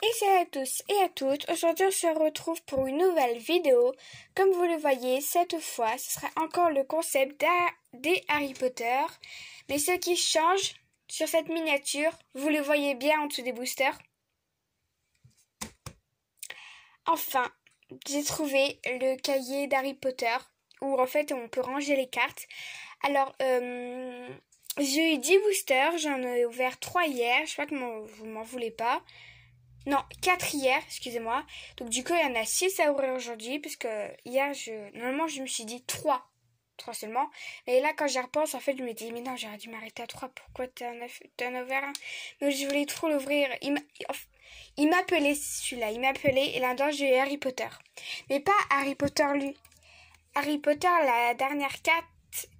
Et salut à tous et à toutes, aujourd'hui on se retrouve pour une nouvelle vidéo. Comme vous le voyez, cette fois ce sera encore le concept des Harry Potter. Mais ce qui change sur cette miniature, vous le voyez bien en dessous des boosters. Enfin, j'ai trouvé le cahier d'Harry Potter où en fait on peut ranger les cartes. Alors, j'ai eu 10 boosters, j'en ai ouvert 3 hier, je sais pas comment vous m'en voulez pas. Non, 4 hier, excusez-moi. Donc du coup, il y en a 6 à ouvrir aujourd'hui, puisque hier, normalement, je me suis dit 3 seulement. Et là, quand j'y repense, en fait, je me dis, mais non, j'aurais dû m'arrêter à 3, pourquoi t'en as ouvert un? Mais je voulais trop l'ouvrir. Il m'appelait celui-là, il m'appelait, et là-dedans, j'ai eu Harry Potter. Mais pas Harry Potter lu. Harry Potter, la dernière carte,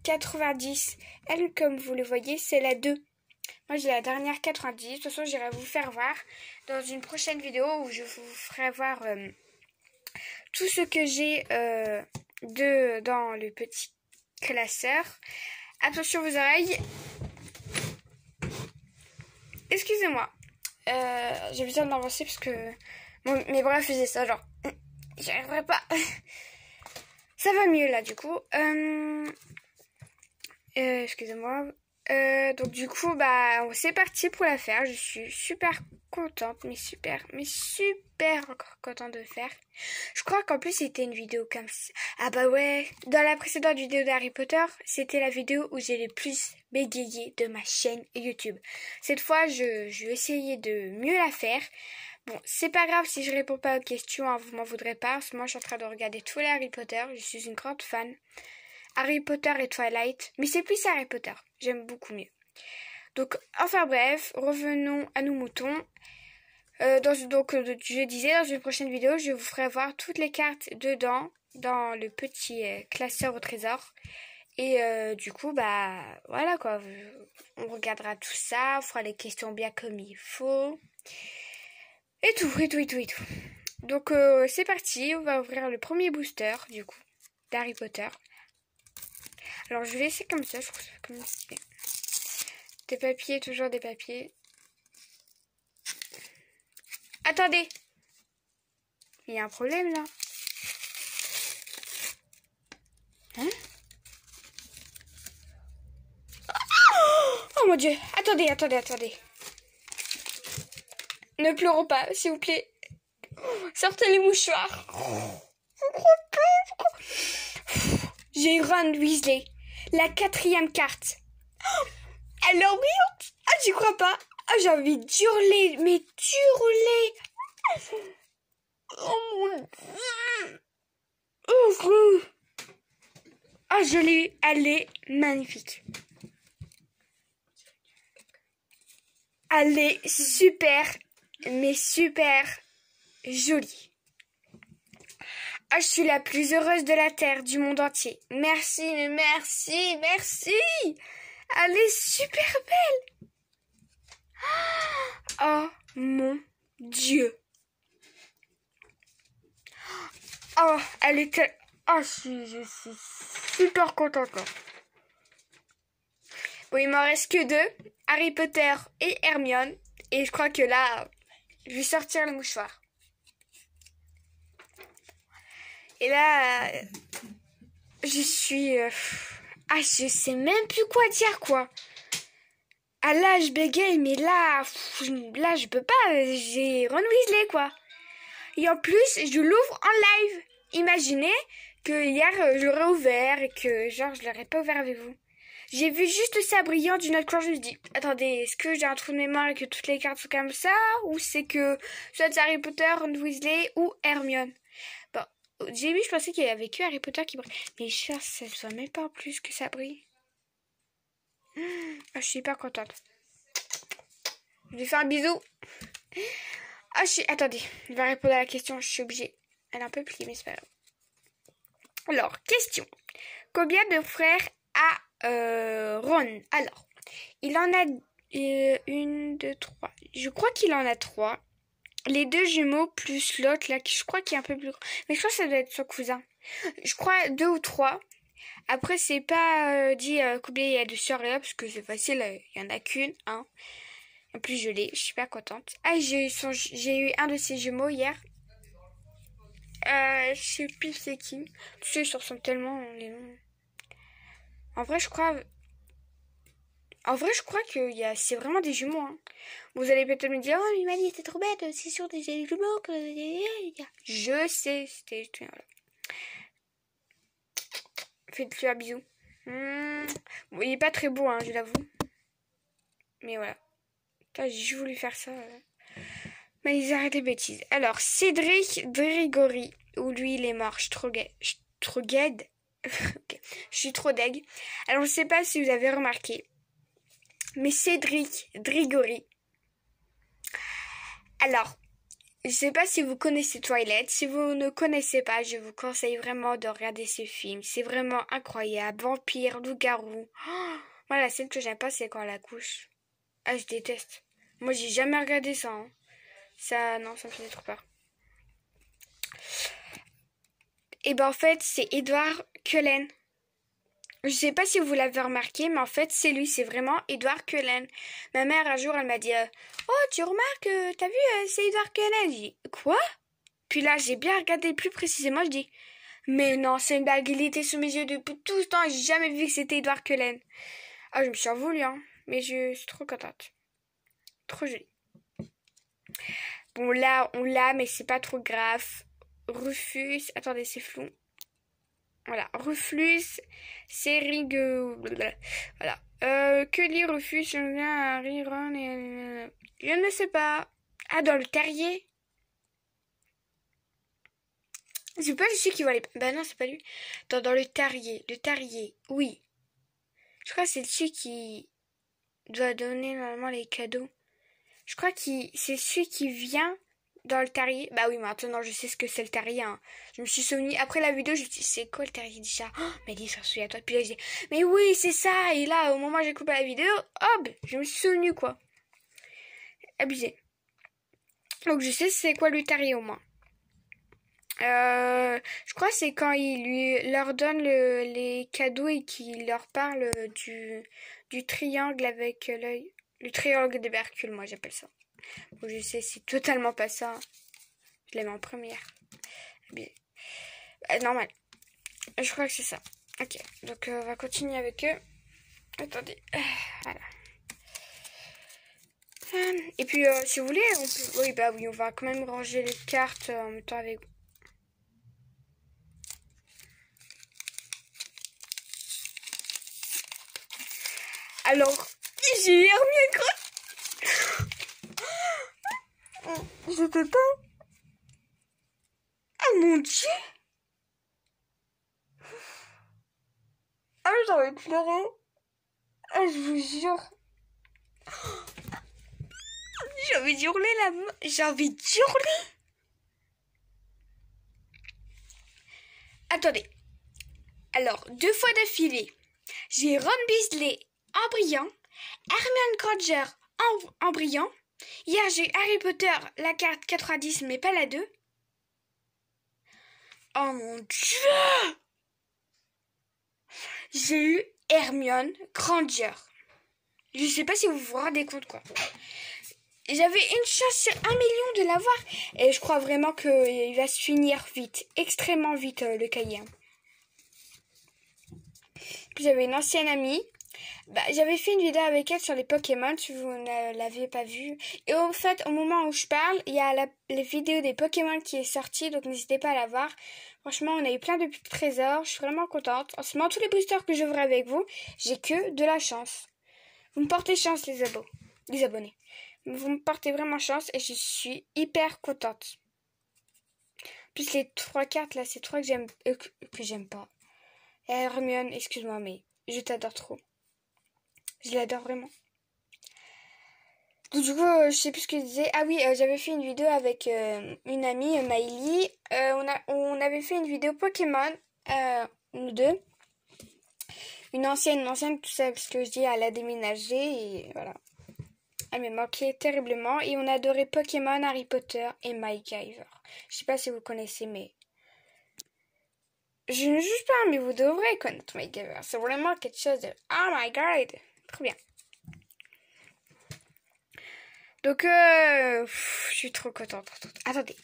90. Elle, comme vous le voyez, c'est la 2. Moi, j'ai la dernière 90. De toute façon, j'irai vous faire voir dans une prochaine vidéo où je vous ferai voir tout ce que j'ai dans le petit classeur. Attention vos oreilles. Excusez-moi. J'ai besoin d'avancer parce que mes bras faisaient ça. Genre, j'y arriverai pas. Ça va mieux là, du coup. Excusez-moi. Donc du coup, c'est parti pour la faire. Je suis super contente, mais super encore contente de faire. Je crois qu'en plus c'était une vidéo comme ça. Ah bah ouais, dans la précédente vidéo d'Harry Potter, c'était la vidéo où j'ai le plus bégayé de ma chaîne YouTube. Cette fois, je vais essayer de mieux la faire. Bon, c'est pas grave si je réponds pas aux questions, hein, vous m'en voudrez pas. En ce moment, je suis en train de regarder tous les Harry Potter. Je suis une grande fan. Harry Potter et Twilight, mais c'est plus Harry Potter, j'aime beaucoup mieux. Donc, enfin bref, revenons à nos moutons. Je disais, dans une prochaine vidéo, je vous ferai voir toutes les cartes dedans, dans le petit classeur au trésor. Et du coup, voilà quoi, on regardera tout ça, on fera les questions bien comme il faut. Et tout. Donc, c'est parti, on va ouvrir le premier booster, du coup, d'Harry Potter. Alors, je vais laisser comme ça, je trouve ça comme ça. Des papiers, toujours des papiers. Attendez! Il y a un problème, là. Hein? Oh mon Dieu! Attendez. Ne pleurons pas, s'il vous plaît. Sortez les mouchoirs. J'ai Ron Weasley. La 4e carte. Elle est horrible. Ah, j'y crois pas. Ah, j'ai envie d'hurler, mais d'hurler. Oh mon Dieu. Oh, ah, je l'ai eu. Elle est magnifique. Elle est super, mais super jolie. Ah, je suis la plus heureuse de la Terre, du monde entier. Merci. Elle est super belle. Oh mon Dieu. Oh, elle était... Oh, je suis super contente là. Bon, il m'en reste que 2. Harry Potter et Hermione. Et je crois que là, je vais sortir le mouchoir. Et là, je suis... je sais même plus quoi dire, quoi. Ah là, je bégaye, mais là, je peux pas. J'ai Ron Weasley, quoi. Et en plus, je l'ouvre en live. Imaginez que hier, je l'aurais ouvert et que, genre, je l'aurais pas ouvert avec vous. J'ai vu juste ça brillant d'une autre couleur. Je me dis, attendez, est-ce que j'ai un trou de mémoire et que toutes les cartes sont comme ça? Ou c'est que soit Harry Potter, Ron Weasley ou Hermione? Bon, au début, je pensais qu'il y avait que Harry Potter qui brille. Mais ça se voit même pas en plus que ça brille. Ah, je suis hyper contente. Je vais faire un bisou. Attendez, je vais répondre à la question, je suis obligée. Elle est un peu pliée, mais c'est pas grave. Alors, question. Combien de frères a Ron? Alors, il en a 1, 2, 3. Je crois qu'il en a 3. Les 2 jumeaux plus l'autre, là, je crois qu'il est un peu plus grand. Mais je crois que ça doit être son cousin. Je crois 2 ou 3. Après, c'est pas dit combien il y a de sœurs là, parce que c'est facile, il y en a qu'une, hein. En plus, je l'ai. Je suis pas contente. Ah, j'ai eu un de ses jumeaux hier. Je sais plus c'est qui. Tu sais, ils se ressemblent tellement les noms. En vrai, je crois que c'est vraiment des jumeaux. Hein. Vous allez peut-être me dire, oh, Mimani, t'es trop bête, c'est sûr des jumeaux. Je sais, c'était... Voilà. Faites-lui un bisou. Bon, il est pas très beau, hein, je l'avoue. Mais voilà. J'ai juste voulu faire ça. Mais ils arrêtent les bêtises. Alors, Cédric Drigori. Où lui, il est mort. Je suis trop gaide. Okay. Je suis trop deg. Alors, je sais pas si vous avez remarqué. Mais Cédric Drigori. Alors, je sais pas si vous connaissez Twilight. Si vous ne connaissez pas, je vous conseille vraiment de regarder ce film. C'est vraiment incroyable. Vampire, loup-garou. Oh, moi, la scène que j'aime pas, c'est quand elle accouche. Ah, je déteste. Moi, j'ai jamais regardé ça. Hein. Non, ça me faisait trop peur. Et ben en fait, c'est Edward Cullen. Je sais pas si vous l'avez remarqué, mais en fait, c'est lui, c'est vraiment Edward Cullen. Ma mère, un jour, elle m'a dit oh, tu remarques, t'as vu, c'est Edward Cullen. J'ai dit quoi? Puis là, j'ai bien regardé plus précisément, je dis mais non, c'est une blague, il était sous mes yeux depuis tout ce temps et j'ai jamais vu que c'était Edward Cullen. Ah, je me suis en voulu, hein, mais je suis trop contente. Trop jolie. Bon, là, on l'a, mais c'est pas trop grave. Rufus, attendez, c'est flou. Voilà, Rufus, c'est voilà. Que dit Rufus, je viens à Ron et... Je ne sais pas. Ah, dans le terrier. C'est pas celui qui voit les... Bah non, c'est pas lui. Dans le terrier. Le terrier, oui. Je crois que c'est celui qui doit donner normalement les cadeaux. Je crois que c'est celui qui vient dans le terrier. Bah oui, maintenant je sais ce que c'est le terrier. Hein. Je me suis souvenu. Après la vidéo, je me suis dit, c'est quoi le terrier déjà? Oh, mais dis, ça se souvient à toi. Puis là, je dis, mais oui, c'est ça. Et là, au moment où j'ai coupé la vidéo, hop, je me suis souvenu quoi. Abusé. Donc je sais c'est quoi le terrier au moins. Je crois que c'est quand il leur donne les cadeaux et qu'il leur parle du triangle avec l'œil. Le triangle des Hercule, moi j'appelle ça. Bon, je sais, c'est totalement pas ça. Je l'ai mis en première. Bien. Normal. Je crois que c'est ça. Ok, donc on va continuer avec eux. Attendez. Voilà. Et puis, si vous voulez, on peut... Oui, bah oui, on va quand même ranger les cartes en même temps avec... Alors, j'ai Hermione Granger. Je peux pas. Oh mon Dieu. Ah, j'ai envie de pleurer. Ah, je vous jure. J'ai envie d'hurler là. J'ai envie d'hurler. Attendez. Alors, 2 fois d'affilée. J'ai Ron Weasley en brillant. Hermione Granger en brillant. Hier, j'ai eu Harry Potter, la carte 90, mais pas la 2. Oh mon Dieu! J'ai eu Hermione Granger. Je sais pas si vous vous rendez compte, quoi. J'avais une chance sur 1 million de l'avoir. Et je crois vraiment qu'il va se finir vite. Extrêmement vite, le cahier. Puis j'avais une ancienne amie. Bah, j'avais fait une vidéo avec elle sur les Pokémon, si vous ne l'avez pas vue. Et au fait, au moment où je parle, il y a la vidéo des Pokémon qui est sortie, donc n'hésitez pas à la voir. Franchement, on a eu plein de petits trésors, je suis vraiment contente. En ce moment, tous les boosters que j'ouvre avec vous, j'ai que de la chance. Vous me portez chance, les abonnés. Vous me portez vraiment chance et je suis hyper contente. Plus les 3 cartes là, c'est 3 que j'aime pas. Hermione, excuse-moi, mais je t'adore trop. Je l'adore vraiment. Donc, du coup, je sais plus ce que je disais. Ah oui, j'avais fait une vidéo avec une amie, Maïli. On avait fait une vidéo Pokémon, nous deux. Une ancienne, tout ça, parce que je dis, elle a déménagé et voilà. Elle me manquait terriblement. Et on adorait Pokémon, Harry Potter et MacGyver. Je sais pas si vous connaissez, mais... Je ne juge pas, mais vous devrez connaître MacGyver. C'est vraiment quelque chose de... Oh my god! Trop bien. Donc, je suis trop contente. Attendez.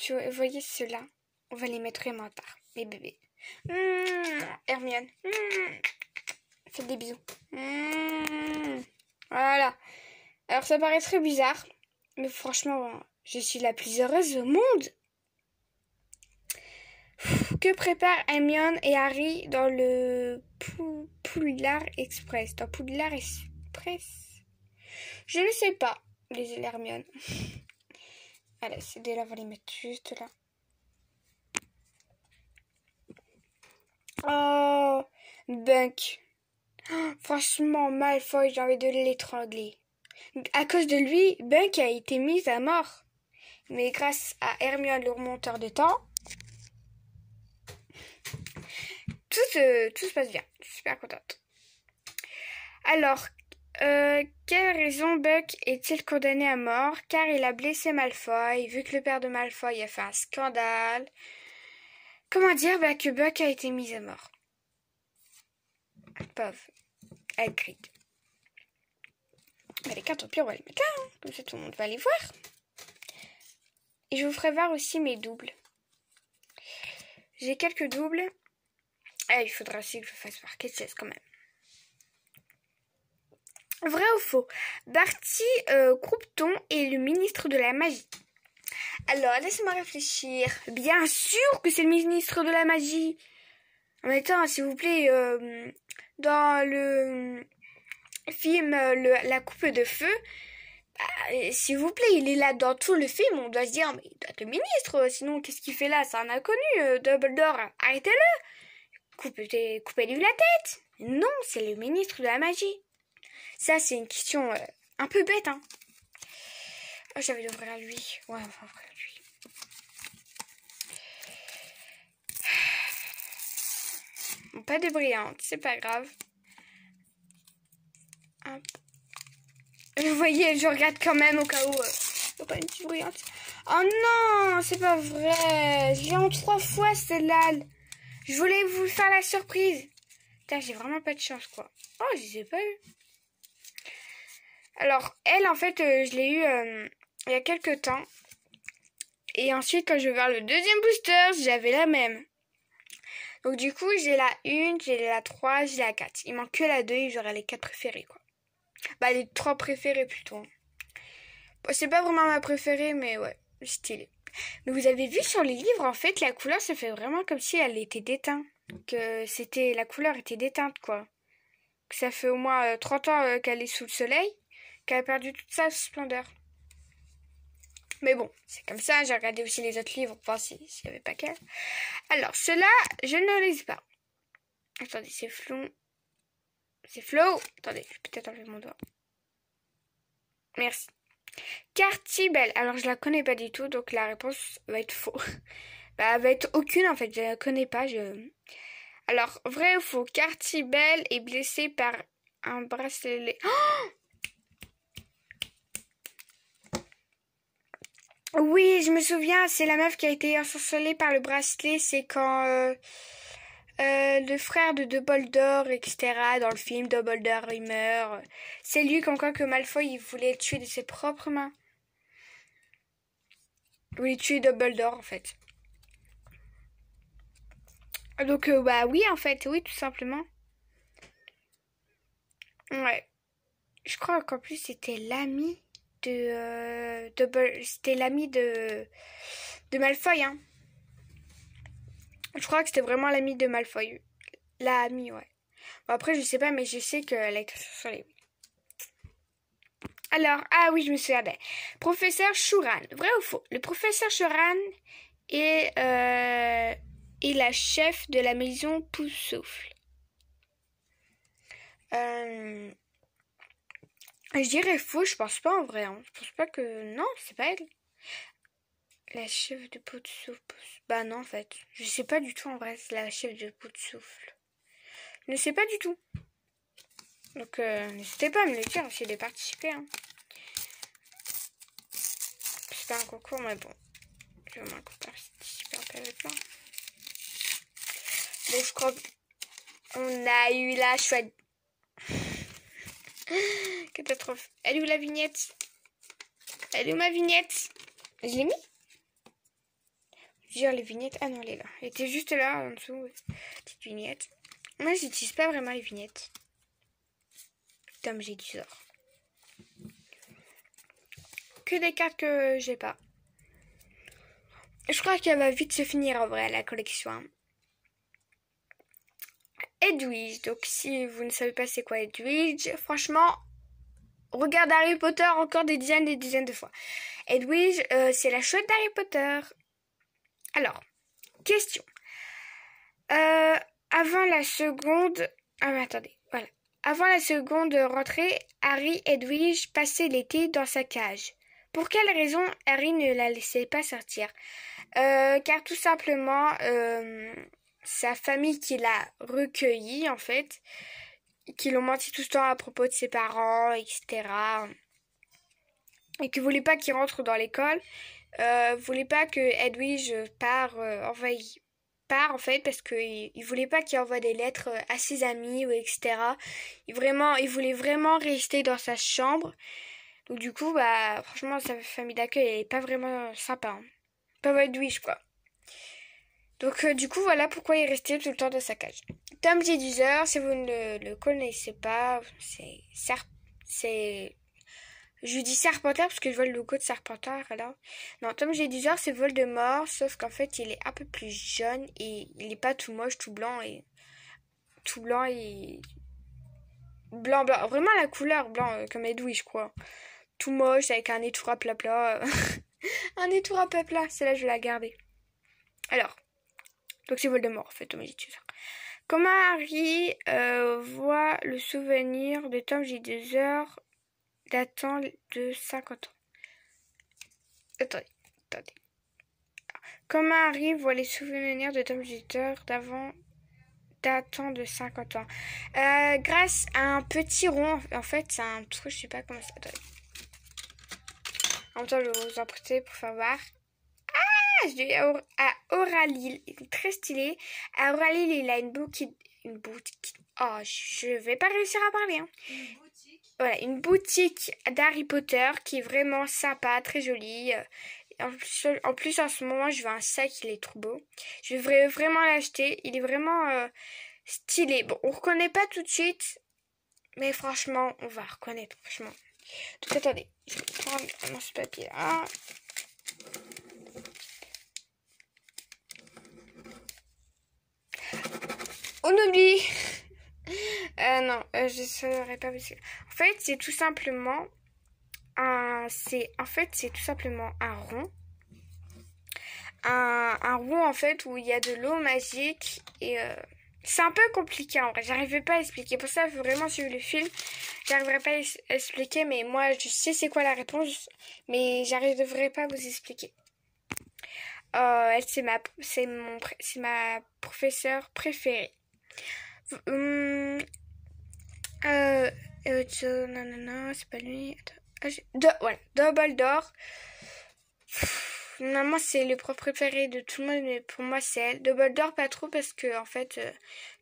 Vous voyez ceux-là? On va les mettre vraiment tard, mes bébés. Hermione. Faites des bisous. Voilà. Alors, ça paraît très bizarre. Mais franchement, je suis la plus heureuse au monde. Que préparent Hermione et Harry dans le Poudlard Express? Dans Poudlard Express? Je ne sais pas, les Hermione. Allez, ces deux-là, on va les mettre juste là. Oh, Bunk. Oh, franchement, Malfoy, j'ai envie de l'étrangler. À cause de lui, Bunk a été mise à mort. Mais grâce à Hermione, le remonteur de temps, tout se passe bien. Je suis super contente. Alors, quelle raison Buck est-il condamné à mort? Car il a blessé Malfoy, vu que le père de Malfoy a fait un scandale. Comment dire que Buck a été mis à mort? Pauvre. Hagrid. Les cartes, au pire, on va les mettre là, hein. Comme ça, tout le monde va les voir. Et je vous ferai voir aussi mes doubles. J'ai quelques doubles. Ah, il faudra aussi que je fasse marquer de 16 quand même. Vrai ou faux? Barty Croupton est le ministre de la magie. Alors, laisse-moi réfléchir. Bien sûr que c'est le ministre de la magie. En même temps, s'il vous plaît, dans le film La Coupe de Feu, s'il vous plaît, il est là dans tout le film. On doit se dire, mais il doit être le ministre. Sinon, qu'est-ce qu'il fait là? C'est un inconnu. Dumbledore, arrêtez-le. Coupez-lui la tête. Non, c'est le ministre de la magie. Ça, c'est une question un peu bête, hein. Oh, j'avais d'ouvrir à lui. Ouais, on va ouvrir à lui. Bon, pas de brillante, c'est pas grave. Hop. Vous voyez, je regarde quand même au cas où. Pas une petite brillante. Oh non, c'est pas vrai. Je l'ai en 3 fois, celle-là. Je voulais vous faire la surprise. Putain, j'ai vraiment pas de chance, quoi. Oh, je les ai pas eu. Alors, elle, en fait, je l'ai eue il y a quelques temps. Et ensuite, quand je vais vers le deuxième booster, j'avais la même. Donc, du coup, j'ai la 1, j'ai la 3, j'ai la 4. Il manque que la 2 et j'aurai les 4 préférées, quoi. Bah, les 3 préférées, plutôt. Bon, c'est pas vraiment ma préférée, mais ouais, stylé. Mais vous avez vu sur les livres, en fait, la couleur se fait vraiment comme si elle était déteinte. Que la couleur était déteinte, quoi. Que ça fait au moins 30 ans qu'elle est sous le soleil, qu'elle a perdu toute sa splendeur. Mais bon, c'est comme ça. J'ai regardé aussi les autres livres pour voir s'il n'y avait pas qu'elle. Alors, ceux-là, je ne les ai pas. Attendez, c'est flou. C'est flow. Attendez, je vais peut-être enlever mon doigt. Merci. Cartibelle. Alors, je la connais pas du tout, donc la réponse va être faux. Bah, elle va être aucune, en fait. Je la connais pas. Alors, vrai ou faux? Cartibelle est blessée par un bracelet. Oh! Oui, je me souviens, c'est la meuf qui a été ensorcelée par le bracelet. C'est quand le frère de Dumbledore, etc., dans le film, Dumbledore, il meurt. C'est lui, comme quoi que Malfoy, il voulait le tuer de ses propres mains. Il voulait tuer Dumbledore, en fait. Donc, bah oui, en fait, oui, tout simplement. Ouais. Je crois qu'en plus, c'était l'ami c'était l'ami de Malfoy, hein. Je crois que c'était vraiment l'ami de Malfoy. L'ami, ouais. Bon, après, je sais pas, mais je sais qu'elle a été sur les... Alors, ah oui, je me souviens. Professeur Chourane, vrai ou faux? Le professeur Chourane est la chef de la maison Poufsouffle. Je dirais faux, je pense pas en vrai. Hein. Je pense pas que... Non, c'est pas elle. La chef de Poufsouffle. Bah non, en fait. Je sais pas du tout en vrai, c'est la chef de Poufsouffle. Je ne sais pas du tout. Donc, n'hésitez pas à me le dire si vous voulez participer. Hein. C'est pas un concours, mais bon. Je vais au moins participer un peu avec moi. Bon, je crois qu'on a eu la chouette. Catastrophe. Elle est où la vignette? Elle est où ma vignette? Je l'ai mis? Genre les vignettes. Ah non, elle est là. Elle était juste là en dessous. Petite vignette. Moi, j'utilise pas vraiment les vignettes. Tom J. Duzor. Que des cartes que j'ai pas. Je crois qu'elle va vite se finir en vrai la collection. Edwige. Donc si vous ne savez pas c'est quoi Edwige, franchement, regarde Harry Potter encore des dizaines et des dizaines de fois. Edwige, c'est la chouette d'Harry Potter. Alors, question. Avant la seconde... Ah mais attendez, voilà. Avant la seconde rentrée, Harry et Edwige passaient l'été dans sa cage. Pour quelle raison Harry ne la laissait pas sortir? Car tout simplement, sa famille qui l'a recueilli en fait, qui l'ont menti tout ce temps à propos de ses parents, etc. Et qui voulait pas qu'il rentre dans l'école, voulait pas que Edwige part en fait parce qu'il voulait pas qu'il envoie des lettres à ses amis ou etc. Il voulait vraiment rester dans sa chambre. Donc du coup, bah franchement, sa famille d'accueil elle est pas vraiment sympa. Hein. Pas Edwige quoi. Donc du coup, voilà pourquoi il est resté tout le temps dans sa cage. Tom Jedusor, si vous ne le connaissez pas, c'est je dis Serpentard parce que je vois le logo de Serpentard alors. Non, Tom Jedusor c'est Voldemort, sauf qu'en fait il est un peu plus jeune et il est pas tout moche, tout blanc et blanc. Vraiment la couleur blanc comme Edwige je crois. Tout moche avec un nez tout plat. Un nez tout plat, celle-là je vais la garder. Alors, donc c'est Voldemort en fait, Tom Jedusor. Comment Harry voit le souvenir de Tom Jedusor datant de 50 ans. Attendez. Comment Harry voit les souvenirs de Tom Jedusor datant de 50 ans? Grâce à un petit rond, en fait, c'est un truc, je sais pas comment ça s'appelle. En même temps, je vais vous en prêter pour faire voir. Ah, je l'ai à Auralil. Il est très stylé. À Auralil, il a une boutique. Oh, je vais pas réussir à parler. Hein. Une boutique. Voilà, une boutique d'Harry Potter qui est vraiment sympa, très jolie. En plus, en ce moment, je veux un sac, il est trop beau. Je vais vraiment l'acheter. Il est vraiment stylé. Bon, on reconnaît pas tout de suite. Mais franchement, on va reconnaître, franchement. Donc, attendez. Je vais prendre ce papier-là. On oublie. Non, je ne saurais pas parce que... En fait, c'est tout simplement un rond. Un rond en fait où il y a de l'eau magique et c'est un peu compliqué en vrai. J'arrivais pas à expliquer. Pour ça, vraiment suivre le film. J'arriverai pas à expliquer, mais moi je sais c'est quoi la réponse, mais j'arriverai pas à vous expliquer. Elle c'est ma professeure préférée. Non, c'est pas lui. Voilà, Dumbledore. Normalement, c'est le prof préféré de tout le monde, mais pour moi, c'est elle. Dumbledore, pas trop, parce que, en fait,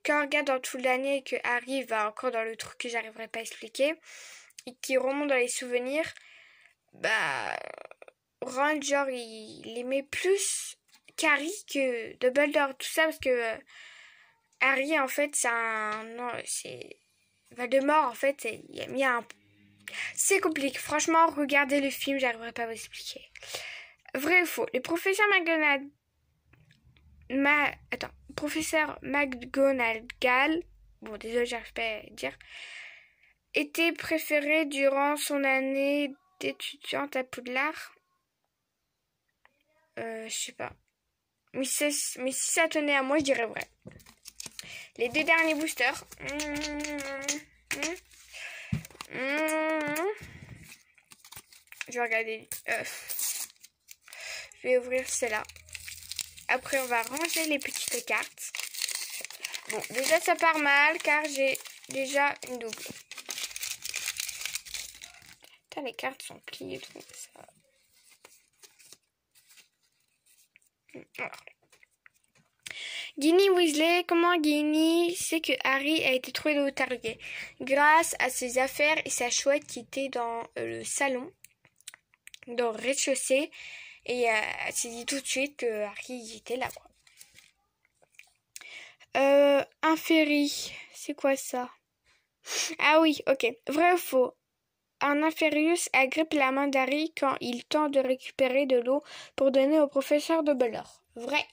quand on regarde dans toute l'année et que Harry va encore dans le truc que j'arriverai pas à expliquer, et qui remonte dans les souvenirs, bah, Ron, genre, il aimait plus qu'Harry que Dumbledore. Tout ça, parce que Harry, en fait, c'est Voldemort, en fait, il a mis un... C'est compliqué. Franchement, regardez le film, j'arriverai pas à vous expliquer. Vrai ou faux? Les professeurs professeur McGonagall, bon, désolé, j'arrive pas à dire, était préféré durant son année d'étudiante à Poudlard. Je sais pas. Mais si ça tenait à moi, je dirais vrai. Les deux derniers boosters. Je vais regarder. Je vais ouvrir celle-là. Après, on va ranger les petites cartes. Bon, déjà, ça part mal car j'ai déjà une double. Putain, les cartes sont pliées et tout. Ça... Alors. Ginny Weasley, comment Ginny sait que Harry a été trouvé au Target? Grâce à ses affaires et sa chouette qui était dans le salon. dans le rez-de-chaussée. Et elle s'est dit tout de suite que Harry était là, quoi. Un ferry, c'est quoi ça? Ah oui, ok. Vrai ou faux? Un Inferius agrippe la main d'Harry quand il tente de récupérer de l'eau pour donner au professeur Dumbledore. Vrai.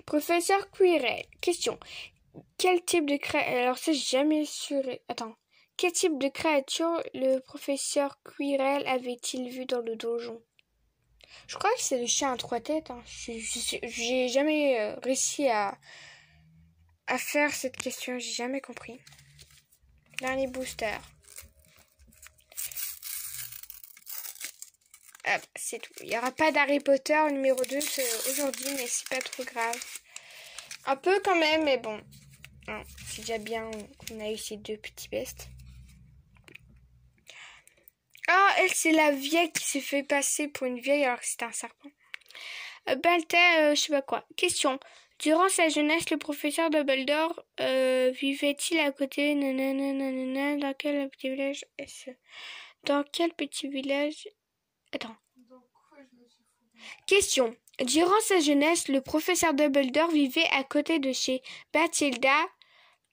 Professeur Quirrell. Question. Quel type de créature... Alors ça, j'ai jamais su... Attends. Quel type de créature le professeur Quirrell avait-il vu dans le donjon? Je crois que c'est le chien à 3 têtes. Hein. J'ai jamais réussi à faire cette question. J'ai jamais compris. Dernier booster. Ah, c'est tout. Il n'y aura pas d'Harry Potter numéro 2 aujourd'hui, mais c'est pas trop grave. Un peu quand même, mais bon. C'est déjà bien qu'on a eu ces 2 petits bestes. Ah, elle, c'est la vieille qui s'est fait passer pour une vieille alors que c'était un serpent. Balthazar, je sais pas quoi. Question. Durant sa jeunesse, le professeur Dumbledore vivait-il à côté dans quel petit village est-ce? Dans quel petit village? Attends. Question. Durant sa jeunesse, le professeur Dumbledore vivait à côté de chez Bathilda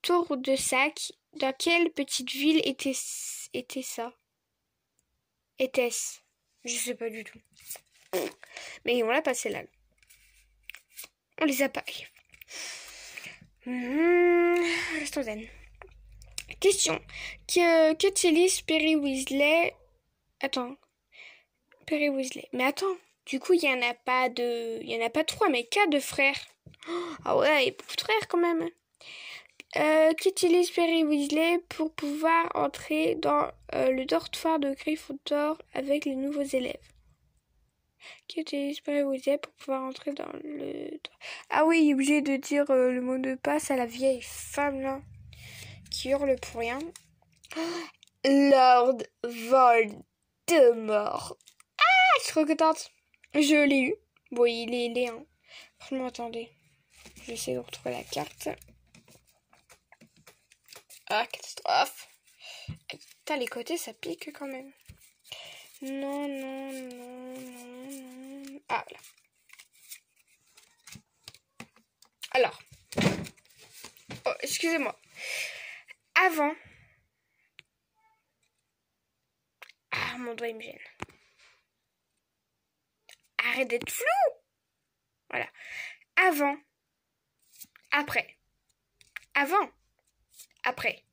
Tour de Sac. Dans quelle petite ville était ça? Était-ce? Je sais pas du tout. Mais on l'a passé là. On les a pas. Restons zen. Question. Qu'utilise Perry Weasley? Attends. Perry Weasley. Mais attends. Du coup, il y en a pas 3, mais 4 de frères. Ah ouais, il y a beaucoup de frères quand même. Qu'utilise Perry Weasley pour pouvoir entrer dans le dortoir de Gryffondor avec les nouveaux élèves? Qu'utilise Perry Weasley pour pouvoir entrer dans le... Ah oui, il est obligé de dire le mot de passe à la vieille femme là, qui hurle pour rien. Lord Voldemort. Ah, je suis trop contente. Je l'ai eu. Bon, il est laid, hein. Franchement, attendez. J'essaie de retrouver la carte. Ah, catastrophe. Putain, les côtés, ça pique quand même. Non. Ah, là. Alors. Oh, excusez-moi. Avant. Ah, mon doigt, il me gêne. Arrête d'être flou. Voilà. Avant. Après. Avant. Après.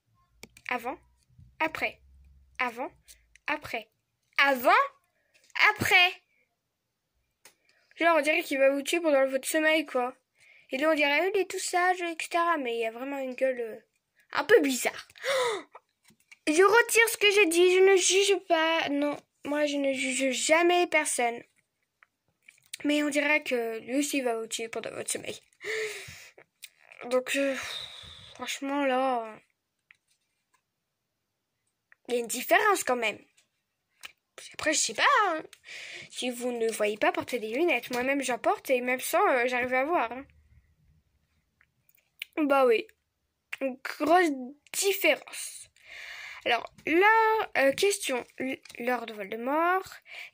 Avant. Après. Avant. Après. Avant. Après. Genre, on dirait qu'il va vous tuer pendant votre sommeil, quoi. Et là, on dirait, il est tout sage, etc. Mais il y a vraiment une gueule un peu bizarre. Oh, je retire ce que j'ai dit. Je ne juge pas. Non, moi, je ne juge jamais personne. Mais on dirait que lui aussi, il va vous tuer pendant votre sommeil. Donc, franchement, là... il y a une différence quand même. Après, je sais pas. Hein. Si vous ne voyez pas, porter des lunettes. Moi-même, j'en porte et même sans, j'arrive à voir. Hein. Bah oui. Une grosse différence. Alors, là, question. Lord Voldemort.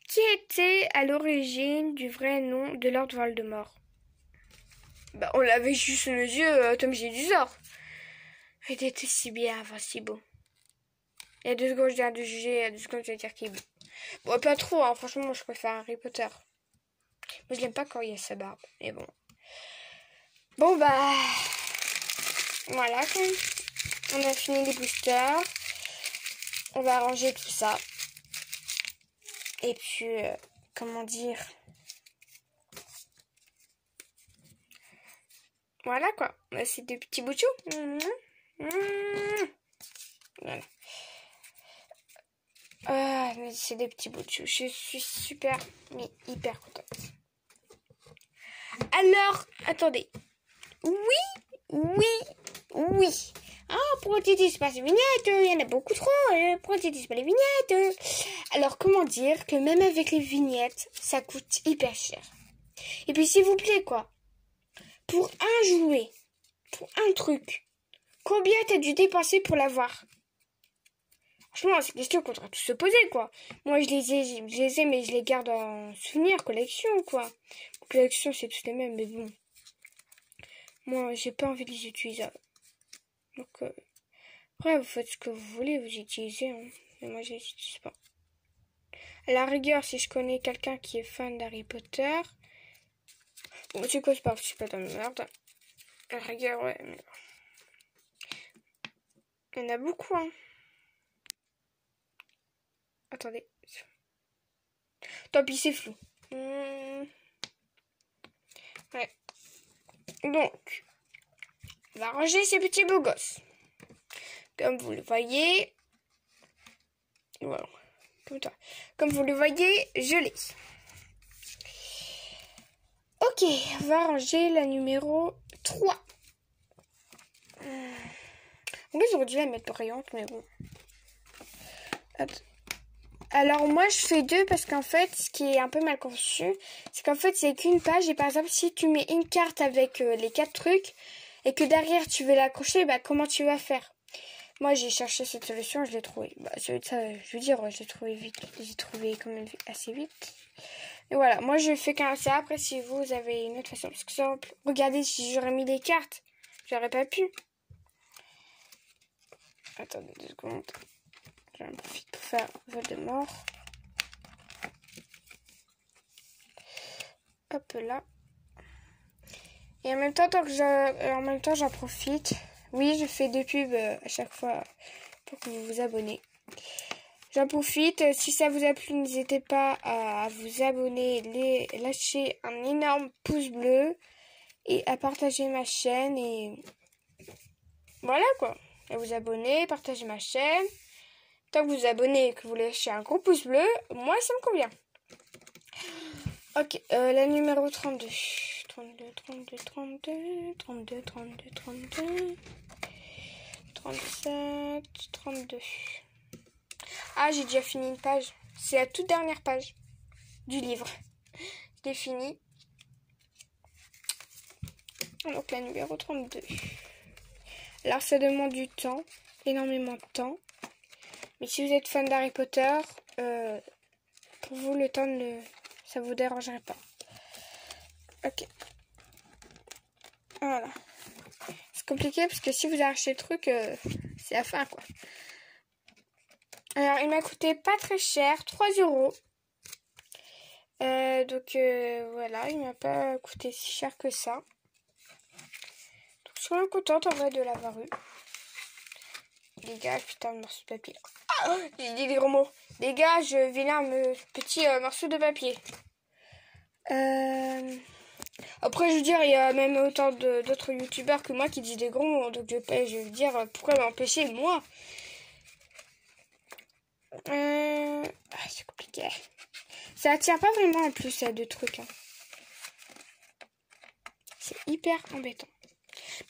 Qui était à l'origine du vrai nom de Lord Voldemort? Bah, on l'avait juste sous nos yeux, Tom Jedusor. Il était si bien, enfin si beau. Il y a 2 secondes, je viens de juger, il y a 2 secondes, je vais dire qu'il est beau. Bon, pas trop, hein. Franchement, moi, je préfère Harry Potter. Moi, je l'aime pas quand il y a sa barbe, mais bon. Bon, bah... voilà, on a fini les boosters. On va ranger tout ça. Et puis, comment dire... voilà, quoi. C'est des petits bouts de chou. Voilà. Mais c'est des petits bouts de chou. Je suis super, mais hyper contente. Alors, attendez. Oui. Ah, pourquoi tu dis pas les vignettes? Il y en a beaucoup trop. Pourquoi tu dis pas les vignettes? Alors, comment dire que même avec les vignettes, ça coûte hyper cher. Et puis, s'il vous plaît, quoi. Pour un jouet, pour un truc, combien t'as dû dépenser pour l'avoir? Franchement, c'est des questions qu'on devrait tous se poser, quoi. Moi, je les ai, mais je les garde en souvenir, collection, quoi. Collection, c'est tous les mêmes, mais bon. Moi, j'ai pas envie de les utiliser. Donc, après, vous faites ce que vous voulez, vous utilisez, hein. Mais moi, je les utilise pas. À la rigueur, si je connais quelqu'un qui est fan d'Harry Potter... Bon, c'est quoi, c'est pas dans la merde. À la rigueur, ouais, mais... Il y en a beaucoup, hein. Attendez. Tant pis, c'est flou. Ouais. Donc, on va ranger ces petits beaux gosses. Comme vous le voyez. Voilà. Comme ça. Comme vous le voyez, je l'ai. Ok, on va ranger la numéro 3. En plus, j'aurais dû la mettre brillante, mais bon. Attends. Alors moi je fais deux parce qu'en fait ce qui est un peu mal conçu c'est qu'en fait c'est qu'une page et par exemple si tu mets une carte avec les 4 trucs et que derrière tu veux l'accrocher, bah comment tu vas faire? Moi j'ai cherché cette solution, je l'ai trouvée. Bah ça, je veux dire, je l'ai trouvé vite, j'ai trouvé quand même assez vite. Et voilà, moi je fais comme ça. Après si vous avez une autre façon, parce que exemple, regardez si j'aurais mis des cartes, j'aurais pas pu. Attendez 2 secondes. J'en profite pour faire Voldemort. Hop là. Et en même temps, j'en profite. Oui, je fais des pubs à chaque fois pour que vous vous abonnez. J'en profite. Si ça vous a plu, n'hésitez pas à vous abonner, lâcher un énorme pouce bleu et à partager ma chaîne. Et voilà quoi. À vous abonner, partager ma chaîne. Tant que vous vous abonnez et que vous lâchez un gros pouce bleu, moi ça me convient. Ok, la numéro 32. 32, 32, 32, 32, 32, 32, 37, 32. Ah, j'ai déjà fini une page. C'est la toute dernière page du livre. Je l'ai fini. Donc la numéro 32. Alors ça demande du temps, énormément de temps. Mais si vous êtes fan d'Harry Potter, pour vous le temps ça vous dérangerait pas. Ok. Voilà. C'est compliqué parce que si vous arrachez le truc, c'est la fin quoi. Alors il m'a coûté pas très cher, 3 €. Donc voilà, il m'a pas coûté si cher que ça. Donc je suis vraiment contente en vrai de l'avoir eu. Les gars, putain de morceau de papier. Ah, j'ai dit des gros mots. Dégage, vilain petit morceau de papier. Après, je veux dire, il y a même autant d'autres youtubeurs que moi qui disent des gros mots. Donc, je veux dire, pourquoi m'empêcher, moi? C'est compliqué. Ça attire pas vraiment en plus, ça, de trucs. Hein. C'est hyper embêtant.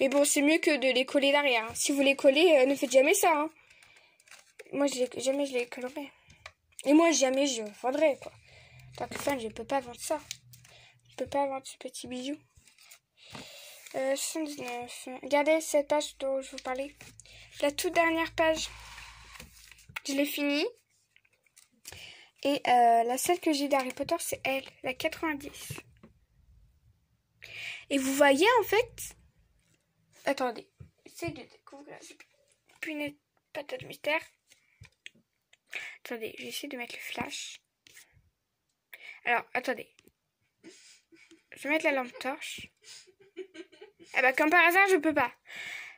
Mais bon, c'est mieux que de les coller derrière. Hein. Si vous les collez, ne faites jamais ça. Hein. Moi, jamais je les collerai. Et moi, jamais je vendrai, quoi. Tant que fan, je peux pas vendre ça. Je peux pas vendre ce petit bijou. 79. Regardez cette page dont je vous parlais. La toute dernière page. Je l'ai finie. Et la celle que j'ai d'Harry Potter, c'est elle, la 90. Et vous voyez, en fait... Attendez. J'essaie de découvrir. Puis une patate mystère. Attendez, j'essaie de mettre le flash. Alors, attendez. Je vais mettre la lampe torche. Ah bah, comme par hasard, je peux pas.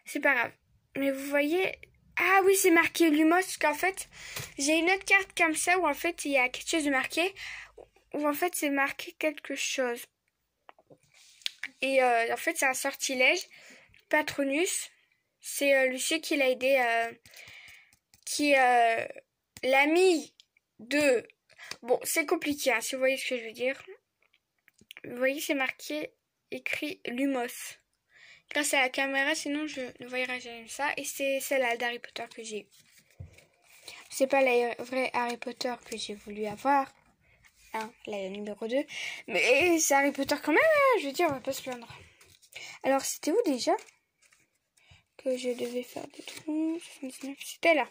C'est pas grave. Mais vous voyez... Ah oui, c'est marqué Lumos, parce qu'en fait, j'ai une autre carte comme ça, où en fait, il y a quelque chose de marqué. Où en fait, c'est marqué quelque chose. Et en fait, c'est un sortilège. Patronus. C'est Lucie qui l'a aidé... qui est l'ami de... Bon, c'est compliqué, hein, si vous voyez ce que je veux dire. Vous voyez, c'est marqué, écrit Lumos. Grâce à la caméra, sinon je ne voyerais jamais ça. Et c'est celle-là d'Harry Potter que j'ai eu. C'est pas la vraie Harry Potter que j'ai voulu avoir. Hein, la numéro 2. Mais c'est Harry Potter quand même, hein, je veux dire, on va pas se plaindre. Alors, c'était où déjà que je devais faire des trous? 79, c'était là.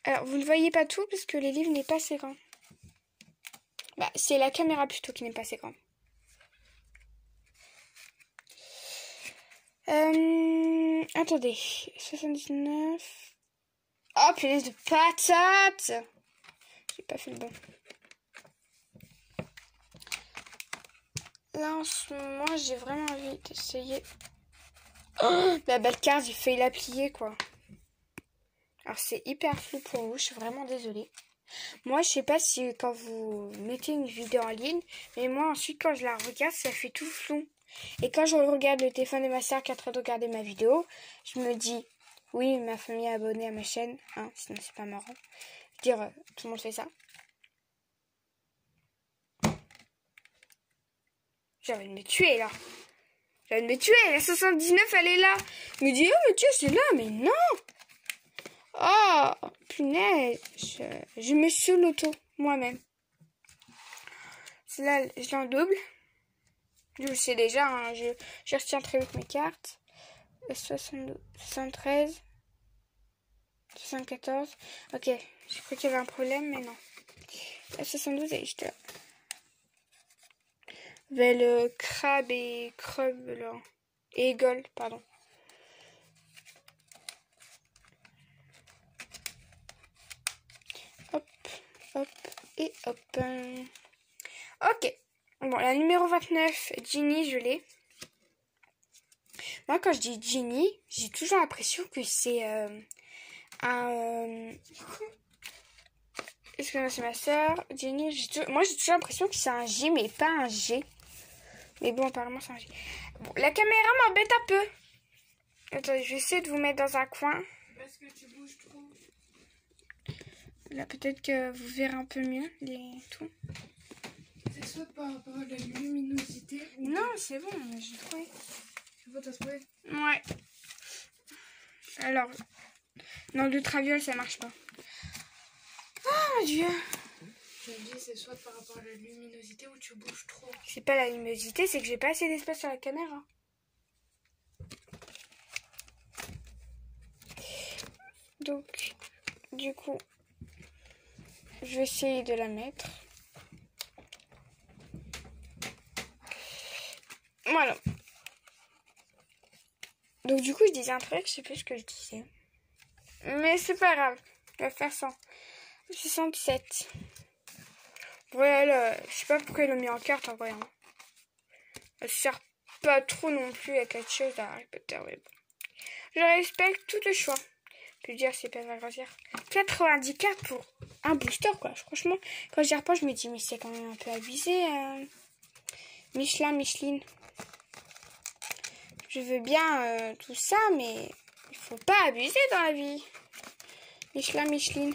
Alors, vous ne voyez pas tout parce que les livres n'est pas assez grand. Bah, c'est la caméra plutôt qui n'est pas assez grande. Attendez. 79. Oh, punaise de patate! J'ai pas fait le bon. Là, en ce moment, j'ai vraiment envie d'essayer. Oh, la belle carte, j'ai failli la plier, quoi. Alors, c'est hyper flou pour vous, je suis vraiment désolée. Moi, je sais pas si quand vous mettez une vidéo en ligne, mais moi, ensuite, quand je la regarde, ça fait tout flou. Et quand je regarde le téléphone de ma soeur qui est en train de regarder ma vidéo, je me dis, oui, ma famille est abonnée à ma chaîne, hein, sinon c'est pas marrant. Je veux dire, tout le monde fait ça. J'ai envie de me tuer, là. J'ai envie de me tuer, la 79, elle est là. Je me dis, oh, mais Dieu, c'est là, mais non. Oh, punaise, je me suis l'auto, moi-même. Là, je l'en double. Je le sais déjà, hein, je retiens très vite mes cartes. 72, 73, 74. Ok, j'ai cru qu'il y avait un problème, mais non. La 72, elle est juste là. Le crabe et crub, là. Et gold, pardon. Hop, hop, et hop. Ok. Bon, la numéro 29, Ginny, je l'ai. Moi, quand je dis Ginny, j'ai toujours l'impression que c'est un... Excusez-moi, c'est ma soeur. Ginny, moi, j'ai toujours l'impression que c'est un J, mais pas un G. Mais bon, apparemment, c'est un J. Bon, la caméra m'embête un peu. Attendez, je vais essayer de vous mettre dans un coin. Parce que tu bouges trop. Là, peut-être que vous verrez un peu mieux tout. C'est soit par rapport à la luminosité ou... Non, c'est bon, j'ai trouvé. C'est bon, t'as trouvé? Ouais. Alors, dans l'ultraviolet, ça marche pas. Oh mon Dieu. Je me dis, c'est soit par rapport à la luminosité ou tu bouges trop. C'est pas la luminosité, c'est que j'ai pas assez d'espace sur la caméra. Donc, du coup, je vais essayer de la mettre. Voilà. Donc, du coup, je disais un truc, je sais plus ce que je disais. Mais c'est pas grave, je vais faire ça. 67. Voilà, je sais pas pourquoi ils l'ont mis en carte en vrai. Hein. Elle sert pas trop non plus à quelque chose d'Harry Potter. Mais bon. Je respecte tout le choix. Je veux dire, c'est pas ma grossière. 90 cartes pour un booster, quoi. Franchement, quand j'y repense, je me dis, mais c'est quand même un peu abusé. Micheline. Je veux bien tout ça, mais il faut pas abuser dans la vie. Micheline.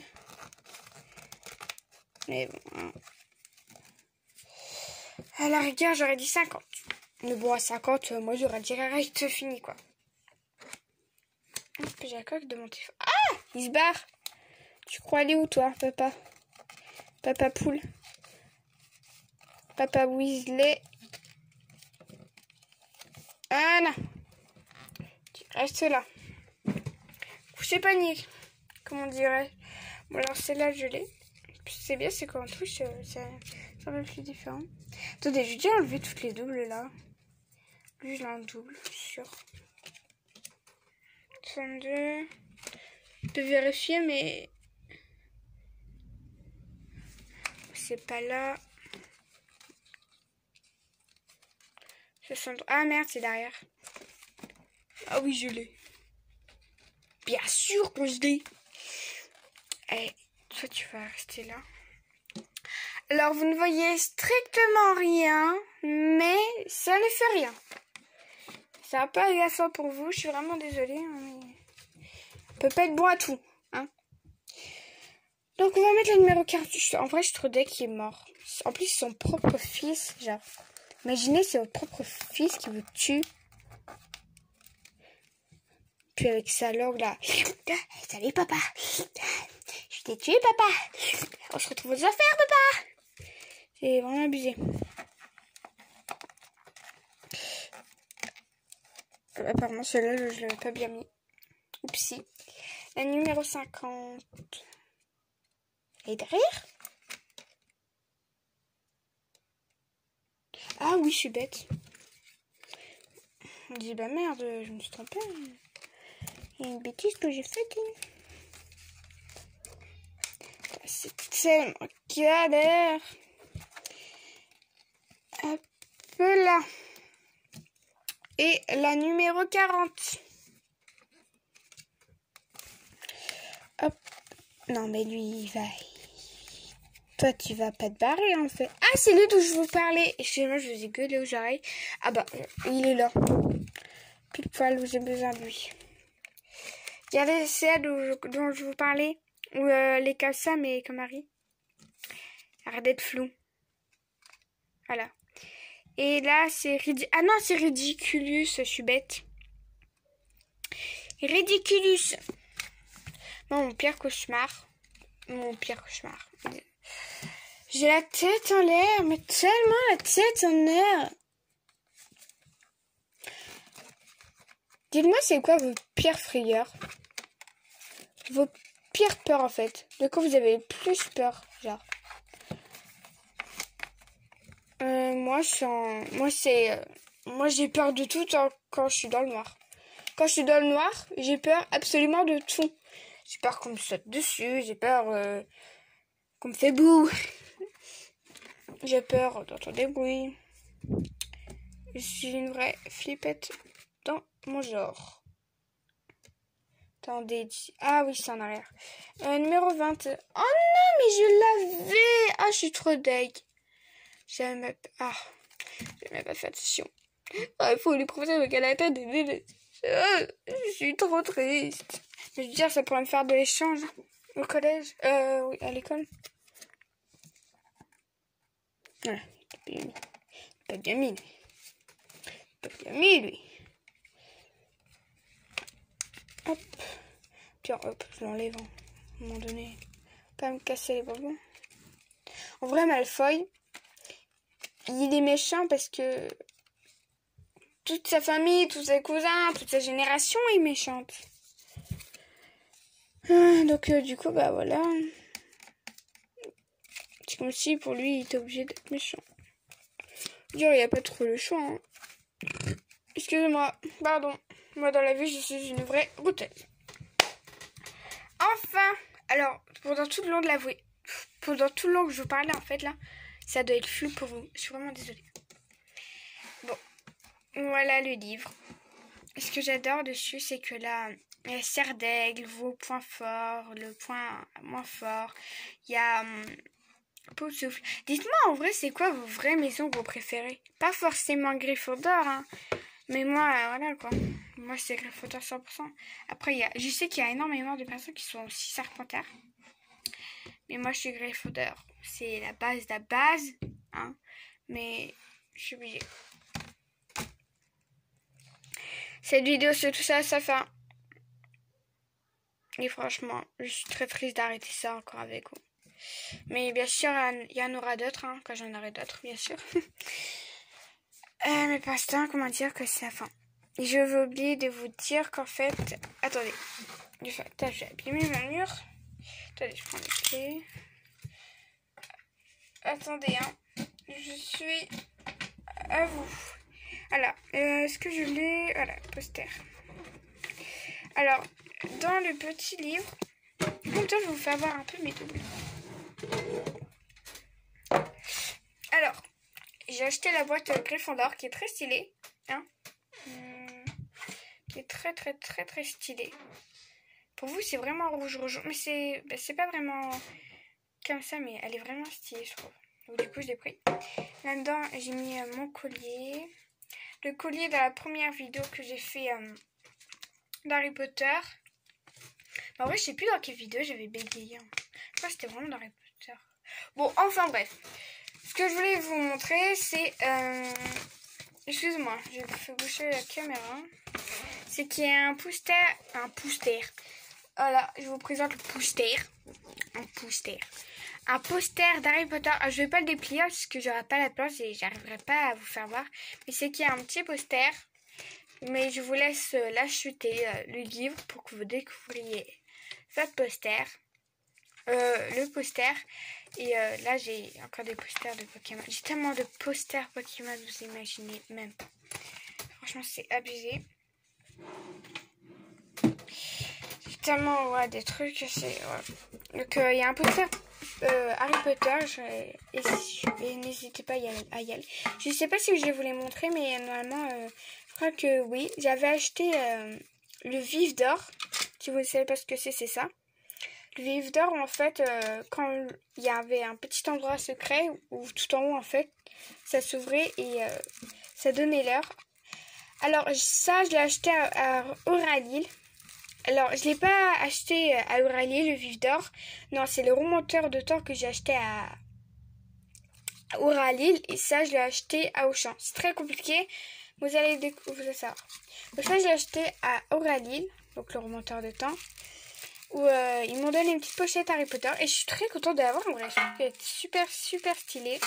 Mais bon. Hein. À la rigueur, j'aurais dit 50. Mais bon, à 50, moi, j'aurais dit reste fini, quoi. J'ai la coque de mon téléphone. Ah! Il se barre. Tu crois aller où, toi, papa? Papa poule. Papa Weasley. Voilà. Tu restes là. Couché panique, comme on dirait. Bon, alors celle-là, je l'ai. C'est bien, c'est quand on touche, c'est un peu plus différent. Attendez, j'ai déjà enlevé toutes les doubles, là. Lui, je l'ai en double, sûr. 62. Je peux vérifier, mais... c'est pas là. 63. Ah merde, c'est derrière. Ah oui, je l'ai. Bien sûr que je l'ai. Eh, toi, tu vas rester là. Alors, vous ne voyez strictement rien, mais ça ne fait rien. C'est un peu agaçant pour vous, je suis vraiment désolée. Hein, mais... on peut pas être bon à tout. Hein. Donc, on va mettre le numéro 48. En vrai, je trouve qu'il est mort. En plus, son propre fils, genre... imaginez, c'est votre propre fils qui vous tue. Puis avec sa langue là. Salut papa. Je t'ai tué papa. On se retrouve aux affaires papa. C'est vraiment abusé. Apparemment celui-là je l'avais pas bien mis. Oupsie. La numéro 50. Elle est derrière? Ah oui, je suis bête. Je dis, bah merde, je me suis trompée. Il y a une bêtise que j'ai faite. C'est tellement galère. Hop là. Et la numéro 40. Hop. Non, mais lui, il va... Toi, tu vas pas te barrer, en fait. Ah, c'est lui dont je vous parlais. Excusez-moi, je vous ai gueulé aux oreilles. Ah bah, il est là. Pile poil où j'ai besoin de lui. Regardez, c'est elle dont je vous parlais. Ou les comme ça, mais comme Harry. Arrête d'être flou. Voilà. Et là, c'est Ah non, c'est Ridiculus. Je suis bête. Ridiculus. Non, mon pire cauchemar. Mon pire cauchemar. J'ai la tête en l'air, mais tellement la tête en l'air. Dites-moi, c'est quoi vos pires frayeurs? Vos pires peurs, en fait. De quoi vous avez le plus peur, genre? Moi, j'ai peur de tout quand je suis dans le noir. Quand je suis dans le noir, j'ai peur absolument de tout. J'ai peur qu'on me saute dessus, j'ai peur qu'on me fait boue. J'ai peur d'entendre des bruits. Je suis une vraie flippette dans mon genre. Attendez, ah oui, c'est en arrière. Numéro 20. Oh non, mais je l'avais. Ah, je suis trop deg. J'avais même pas fait attention. Ah, il faut les professeurs me la tête. Je suis trop triste. Je veux dire, ça pourrait me faire de l'échange au collège. Oui, à l'école. Ah, pas bien mis. Pas bien mis, lui. Hop. Puis hop, je l'enlève à un moment donné. Pas me casser les bonbons. En vrai, Malfoy, il est méchant parce que toute sa famille, tous ses cousins, toute sa génération est méchante. Donc du coup, bah voilà. C'est comme si pour lui, il était obligé d'être méchant. Dire, il n'y a pas trop le choix. Hein. Excusez-moi, pardon. Moi, dans la vie, je suis une vraie bouteille. Enfin, alors, pendant tout le long que je vous parlais, en fait, là, ça doit être flou pour vous. Je suis vraiment désolée. Bon, voilà le livre. Ce que j'adore dessus, c'est que là, il y a serre d'aigle, vos points forts, le point moins fort. Il y a peau de souffle. Dites-moi, en vrai, c'est quoi vos vraies maisons que vous préférez? Pas forcément Gryffondor, hein. Mais moi, voilà, quoi. Moi, c'est Gryffondor 100%. Après, je sais qu'il y a énormément de personnes qui sont aussi Serpentard. Mais moi, je suis Gryffondor. C'est la base de la base, hein. Mais je suis obligée. Cette vidéo sur tout ça, ça fait. Et franchement, je suis très triste d'arrêter ça encore avec vous. Mais bien sûr, il y en aura d'autres, hein, quand j'en aurai d'autres, bien sûr. Mais pour l'instant, comment dire que c'est la fin. Et je vais oublier de vous dire qu'en fait... Attendez. J'ai abîmé ma mur. Attendez, je prends les clés. Attendez, hein. Je suis à vous. Alors, est-ce que je l'ai... Voilà, poster. Alors, dans le petit livre... Comme ça, je vais vous faire voir un peu mes doubles. Alors, j'ai acheté la boîte Gryffondor qui est très stylée. Hein, qui est très très très très stylée. Pour vous, c'est vraiment rouge. Mais c'est pas vraiment comme ça, mais elle est vraiment stylée, je trouve. Donc du coup, je l'ai pris. Là-dedans, j'ai mis mon collier. Le collier de la première vidéo que j'ai fait d'Harry Potter. En vrai, je sais plus dans quelle vidéo j'avais bégayé. Je crois que c'était vraiment d'Harry Potter. Bon, enfin bref. Ce que je voulais vous montrer, c'est... Excuse-moi, j'ai fait boucher la caméra. C'est qu'il y a un poster. Voilà, je vous présente le poster. Un poster d'Harry Potter. Alors, je vais pas le déplier parce que j'aurai pas la place et j'arriverai pas à vous faire voir. Mais c'est qu'il y a un petit poster. Mais je vous laisse l'acheter, le livre, pour que vous découvriez ce poster. le poster. Et là, j'ai encore des posters de Pokémon. J'ai tellement de posters Pokémon, vous imaginez même pas. Franchement, c'est abusé. J'ai tellement des trucs. Donc, il y a un poster Harry Potter. Et n'hésitez pas à y aller. Je ne sais pas si je vais vous les montrer, mais normalement, je crois que oui. J'avais acheté le Vif d'Or. Si vous ne savez pas ce que c'est ça. Le Vif d'Or, en fait, quand il y avait un petit endroit secret où tout en haut, en fait, ça s'ouvrait et ça donnait l'heure. Alors, ça, je l'ai acheté à Euralil. Alors, je l'ai pas acheté à Euralil, le Vif d'Or. Non, c'est le remonteur de temps que j'ai acheté à Euralil. Et ça, je l'ai acheté à Auchan. C'est très compliqué. Vous allez découvrir ça. Donc ça, je l'ai acheté à Euralil, donc le remonteur de temps. Où ils m'ont donné une petite pochette Harry Potter et je suis très contente de l'avoir en vrai. Je trouve qu'elle est super super stylée.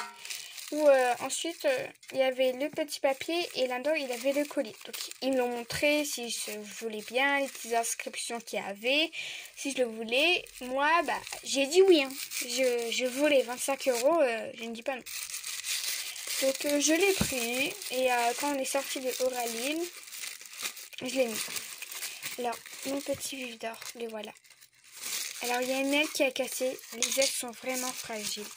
Où ensuite il y avait le petit papier et là-dedans il y avait le colis. Donc ils me l'ont montré si je voulais bien, les petites inscriptions qu'il y avait, si je le voulais. Moi j'ai dit oui. Hein. Je voulais 25 €, je ne dis pas non. Donc je l'ai pris et quand on est sorti de Euralil, je l'ai mis. Alors mon petit Vif d'Or, les voilà. Alors, il y a une aile qui a cassé. Les ailes sont vraiment fragiles.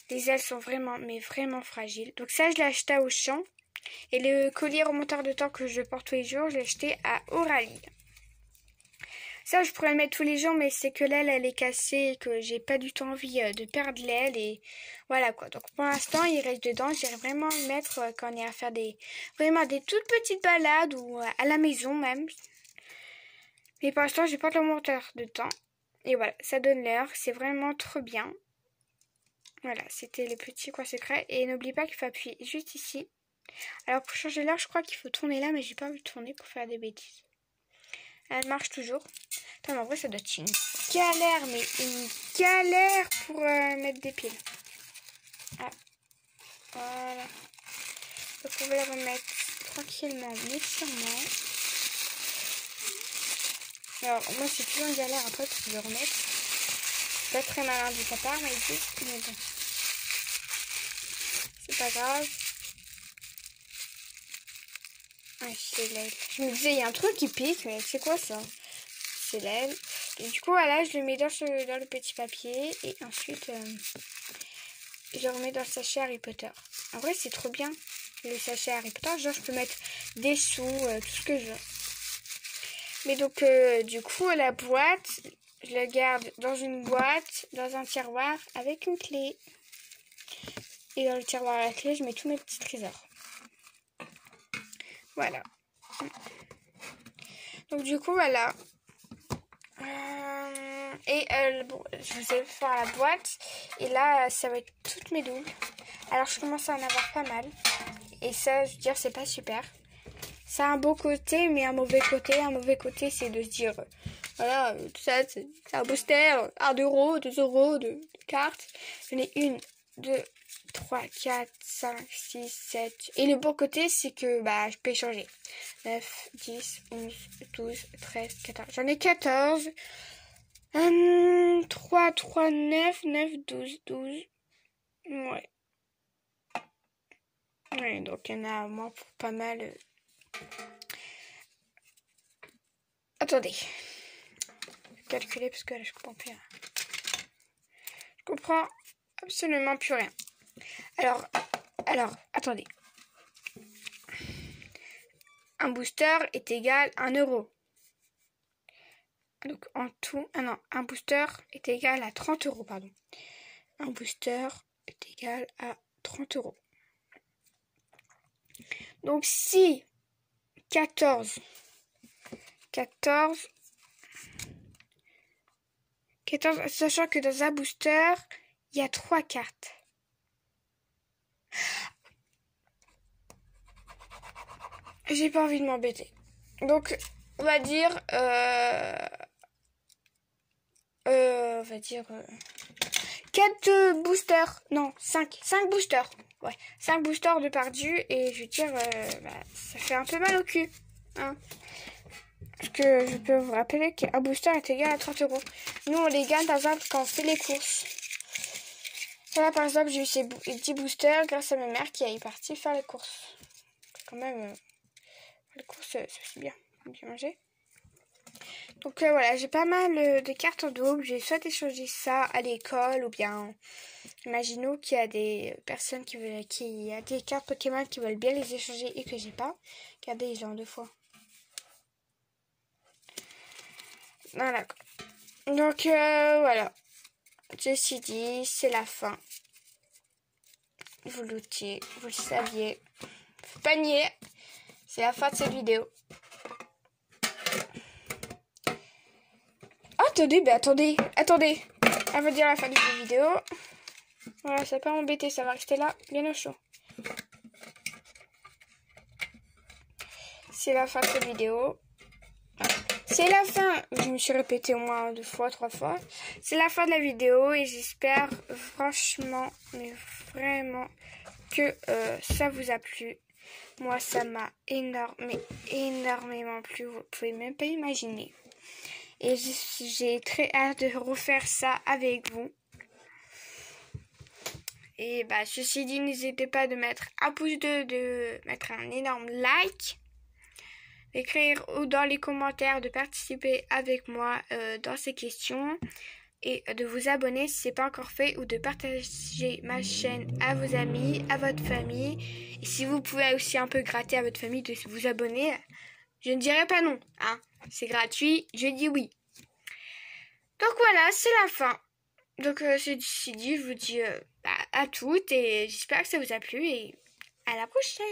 Les ailes sont vraiment, mais vraiment fragiles. Donc ça, je l'ai acheté à Auchan. Et le collier remonteur de temps que je porte tous les jours, je l'ai acheté à Euralil. Ça, je pourrais le mettre tous les jours, mais c'est que l'aile, elle est cassée et que j'ai pas du tout envie de perdre l'aile. Et voilà quoi. Donc pour l'instant, il reste dedans. J'irai vraiment le mettre quand on ira faire vraiment des toutes petites balades ou à la maison même. Mais pour l'instant, je porte le remonteur de temps. Et voilà, ça donne l'heure, c'est vraiment trop bien. Voilà, c'était les petits coins secrets. Et n'oublie pas qu'il faut appuyer juste ici. Alors pour changer l'heure, je crois qu'il faut tourner là, mais j'ai pas envie de tourner pour faire des bêtises. Elle marche toujours. Attends, mais en vrai, ça doit être une galère, mais une galère pour mettre des piles. Ah, voilà. Donc on va les remettre tranquillement, mais sûrement. Alors, moi, c'est toujours une galère après pour le remettre. C'est pas très malin de ta part, mais bon. C'est pas grave. Ah, c'est l'aile. Je me disais, il y a un truc qui pique, mais c'est quoi ça? C'est l'aile. Et du coup, voilà, je le mets dans le petit papier. Et ensuite, je le remets dans le sachet Harry Potter. En vrai, c'est trop bien, le sachet Harry Potter. Genre, je peux mettre des sous, tout ce que je veux. Mais donc, du coup, la boîte, je la garde dans une boîte, dans un tiroir, avec une clé. Et dans le tiroir à la clé, je mets tous mes petits trésors. Voilà. Donc, du coup, voilà. Bon, je vous ai fait la boîte. Et là, ça va être toutes mes doubles. Alors, je commence à en avoir pas mal. Et ça, je veux dire, c'est pas super. Ça a un beau côté, mais un mauvais côté. Un mauvais côté, c'est de se dire, voilà, tout ça, c'est un booster, 1 €, 2 € de cartes. J'en ai 1, 2, 3, 4, 5, 6, 7. Et le bon côté, c'est que je peux échanger. 9, 10, 11, 12, 13, 14. J'en ai 14. 3, 3, 9, 9, 12, 12. Ouais. Ouais, donc il y en a moins pour pas mal. Attendez. Je vais calculer parce que là, je comprends plus rien. Je comprends absolument plus rien. Alors, attendez. Un booster est égal à 1 €. Donc, en tout... Ah non, un booster est égal à 30 €, pardon. Un booster est égal à 30 €. Donc, si 14, sachant que dans un booster, il y a 3 cartes. J'ai pas envie de m'embêter. Donc, on va dire... 4 boosters. Non, 5. 5 boosters. Ouais, 5 boosters de Pardieu. Et je veux dire, ça fait un peu mal au cul. Hein. Parce que je peux vous rappeler qu'un booster est égal à 30 euros. Nous, on les gagne par exemple quand on fait les courses. Là, par exemple, j'ai eu ces 10 boosters grâce à ma mère qui est partie faire les courses. Quand même, les courses, c'est aussi bien. Bien manger. Donc voilà, j'ai pas mal de cartes en double. J'ai soit échangé ça à l'école ou bien imaginons qu'il y a des personnes qui a des cartes Pokémon qui veulent bien les échanger et que j'ai pas. Regardez, ils ont 2 fois. Voilà. Donc voilà. Ceci dit, c'est la fin. Vous l'outiez, vous le saviez. Faut pas nier. C'est la fin de cette vidéo. Attendez. Elle va dire la fin de cette vidéo. Voilà, ça va pas m'embêter, ça va rester là, bien au chaud. C'est la fin de cette vidéo. C'est la fin, je me suis répété au moins 2 fois, 3 fois. C'est la fin de la vidéo et j'espère franchement, mais vraiment, que ça vous a plu. Moi, ça m'a énormément plu, vous pouvez même pas imaginer. Et j'ai très hâte de refaire ça avec vous. Et bah, ceci dit, n'hésitez pas de mettre un pouce bleu, de mettre un énorme like, d'écrire ou dans les commentaires, de participer avec moi dans ces questions et de vous abonner si ce n'est pas encore fait ou de partager ma chaîne à vos amis, à votre famille. Et si vous pouvez aussi un peu gratter à votre famille de vous abonner, je ne dirai pas non, hein. C'est gratuit, je dis oui. Donc voilà, c'est la fin. Donc ceci dit, je vous dis à toutes et j'espère que ça vous a plu et à la prochaine.